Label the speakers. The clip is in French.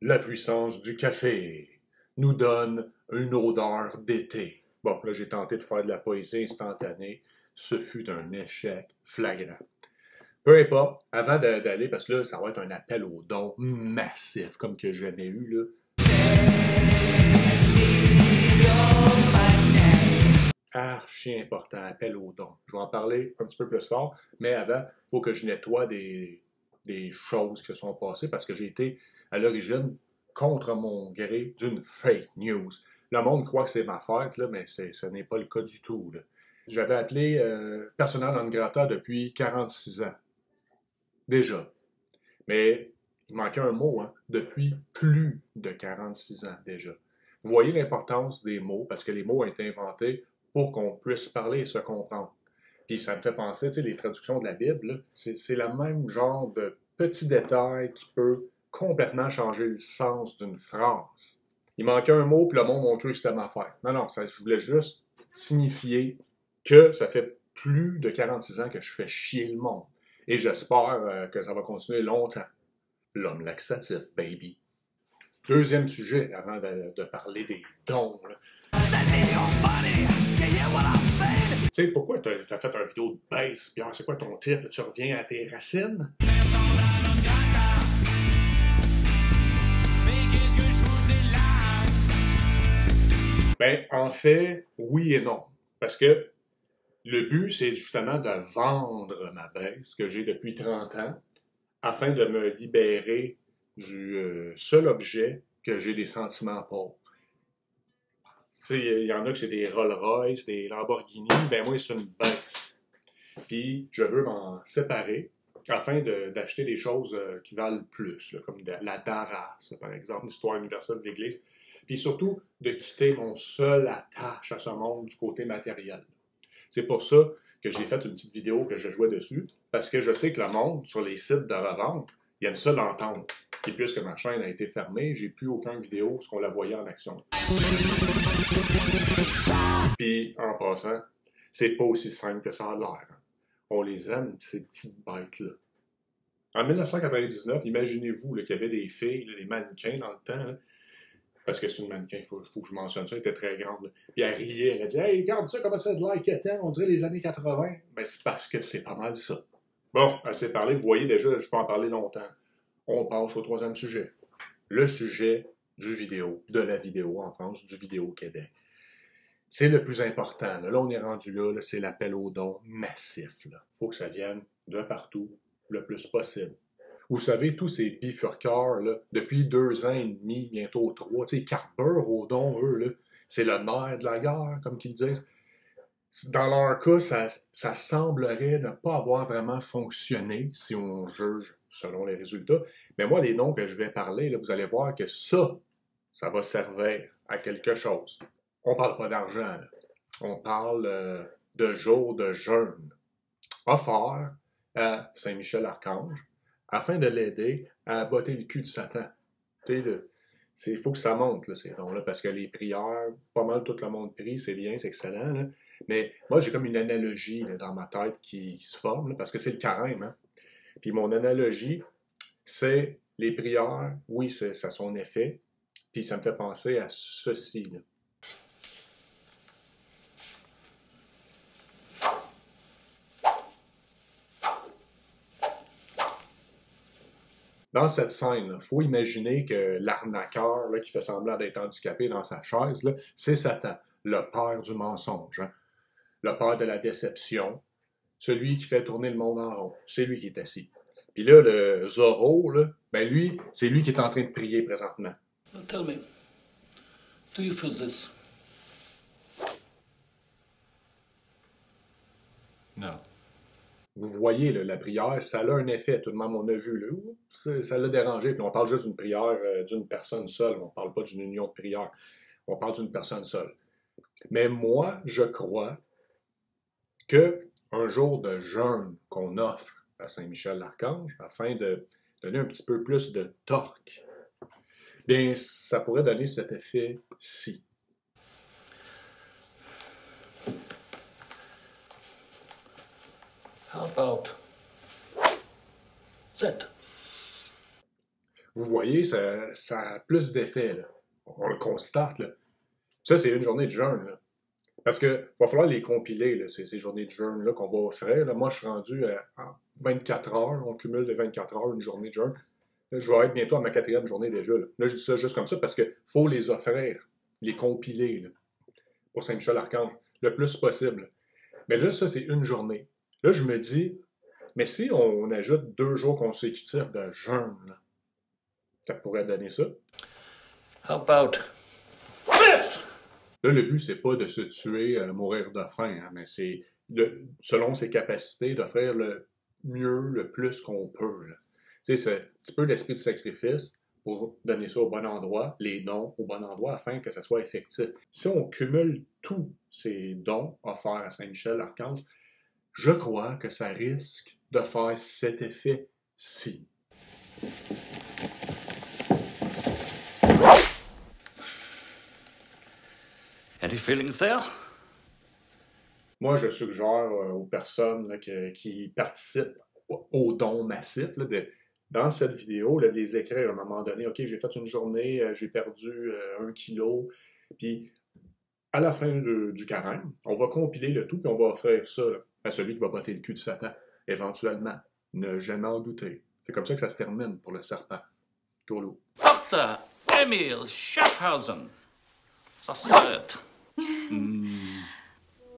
Speaker 1: La puissance du café nous donne une odeur d'été. Bon, là, j'ai tenté de faire de la poésie instantanée. Ce fut un échec flagrant. Peu importe, avant d'aller, parce que là, ça va être un appel aux dons massif, comme que j'ai jamais eu, là. Archi important, appel aux dons. Je vais en parler un petit peu plus tard, mais avant, il faut que je nettoie des choses qui se sont passées parce que j'ai été à l'origine, contre mon gré, d'une fake news. Le monde croit que c'est ma fête, là, mais ce n'est pas le cas du tout. Là. J'avais appelé personnel non grata depuis 46 ans, déjà. Mais il manquait un mot, hein, depuis plus de 46 ans déjà. Vous voyez l'importance des mots, parce que les mots ont été inventés pour qu'on puisse parler et se comprendre. Puis ça me fait penser, tu sais, les traductions de la Bible, c'est le même genre de petit détail qui peut complètement changer le sens d'une phrase. Il manquait un mot, puis le monde m'a cru que c'était ma fête. Non, non, ça, je voulais juste signifier que ça fait plus de 46 ans que je fais chier le monde. Et j'espère que ça va continuer longtemps. L'homme laxatif, baby. Deuxième sujet, avant de parler des dons. Tu sais, pourquoi tu as fait une vidéo de baisse, Pierre? C'est quoi ton titre? Tu reviens à tes racines? Ben, en fait, oui et non. Parce que le but, c'est justement de vendre ma baisse que j'ai depuis 30 ans afin de me libérer du seul objet que j'ai des sentiments pour. Il y en a que c'est des Rolls-Royce, des Lamborghini, ben moi, c'est une baisse. Puis, je veux m'en séparer afin d'acheter des choses qui valent plus, là, comme la Daras, par exemple, l'histoire universelle de l'Église. Puis surtout, de quitter mon seul attache à ce monde du côté matériel. C'est pour ça que j'ai fait une petite vidéo que je jouais dessus, parce que je sais que le monde, sur les sites de revente, il aime ça l'entendre. Et puisque ma chaîne a été fermée, j'ai plus aucune vidéo parce qu'on la voyait en action. Puis, en passant, c'est pas aussi simple que ça a l'air. On les aime, ces petites bêtes-là. En 1999, imaginez-vous qu'il y avait des filles, là, des mannequins dans le temps, là, parce que c'est une mannequin, il faut que je mentionne ça, elle était très grande. Là. Puis elle riait, elle a dit « Hey, regarde ça, comment ça de l'air qu'étant, on dirait les années 80. » Ben, c'est parce que c'est pas mal ça. Bon, assez parlé, vous voyez déjà, je peux en parler longtemps. On passe au troisième sujet. Le sujet du vidéo, de la vidéo en France, du vidéo au Québec. C'est le plus important. Là, on est rendu là, c'est l'appel aux dons massif. Il faut que ça vienne de partout, le plus possible. Vous savez, tous ces bifurqueurs, là, depuis 2 ans et demi, bientôt 3, tu sais, carburent aux dons, eux, là, c'est le nerf de la guerre, comme qu'ils disent. Dans leur cas, ça semblerait ne pas avoir vraiment fonctionné, si on juge selon les résultats. Mais moi, les dons que je vais parler, là, vous allez voir que ça va servir à quelque chose. On parle pas d'argent, là. On parle de jours de jeûne offert à Saint-Michel-Archange afin de l'aider à botter le cul de Satan. Il faut que ça monte, là, ces dons-là, parce que les prières, pas mal tout le monde prie, c'est bien, c'est excellent. Là. Mais moi, j'ai comme une analogie là, dans ma tête qui se forme, là, parce que c'est le carême. Hein. Puis mon analogie, c'est les prières, oui, ça a son effet, puis ça me fait penser à ceci. Là. Dans cette scène, il faut imaginer que l'arnaqueur là, qui fait semblant d'être handicapé dans sa chaise, c'est Satan, le père du mensonge, hein? Le père de la déception, celui qui fait tourner le monde en rond. C'est lui qui est assis. Puis là, le Zorro, là, ben lui, c'est lui qui est en train de prier présentement.
Speaker 2: Tell me, do you feel this?
Speaker 3: No.
Speaker 1: Vous voyez, là, la prière, ça a un effet. Tout le monde, on a vu, là, ça l'a dérangé. Puis on parle juste d'une prière d'une personne seule. On ne parle pas d'une union de prière. On parle d'une personne seule. Mais moi, je crois qu'un jour de jeûne qu'on offre à Saint-Michel-l'Archange, afin de donner un petit peu plus de torque, bien, ça pourrait donner cet effet-ci.
Speaker 2: How about that?
Speaker 1: vous voyez, ça a plus d'effet, là. On le constate, là. Ça, c'est une journée de jeûne, là. Parce qu'il va falloir les compiler, là, ces journées de jeûne-là qu'on va offrir. Là, moi, je suis rendu à 24 heures. On cumule de 24 heures une journée de jeûne. Là, je vais être bientôt à ma 4e journée déjà. Là, je dis ça juste comme ça parce qu'il faut les offrir, les compiler là, pour Saint-Michel-Archange le plus possible. Mais là, ça, c'est une journée. Là, je me dis, mais si on ajoute 2 jours consécutifs de jeûne, là, ça pourrait donner ça.
Speaker 2: How about this?
Speaker 1: Là, le but, c'est pas de se tuer, mourir de faim, hein, mais c'est, selon ses capacités, d'offrir le mieux, le plus qu'on peut. Tu sais, c'est un petit peu l'esprit de sacrifice pour donner ça au bon endroit, les dons au bon endroit, afin que ça soit effectif. Si on cumule tous ces dons offerts à Saint-Michel-Archange, je crois que ça risque de faire cet effet-ci.
Speaker 2: Any feelings there?
Speaker 1: Moi, je suggère aux personnes là, qui participent aux dons massifs, là, dans cette vidéo, là, de les écrire à un moment donné. OK, j'ai fait une journée, j'ai perdu 1 kilo. Puis, à la fin du carême, on va compiler le tout, puis on va offrir ça là, à celui qui va botter le cul de Satan, éventuellement. Ne jamais en douter. C'est comme ça que ça se termine pour le serpent. Tolo.
Speaker 2: Dr. Emil Schaffhausen. So sad.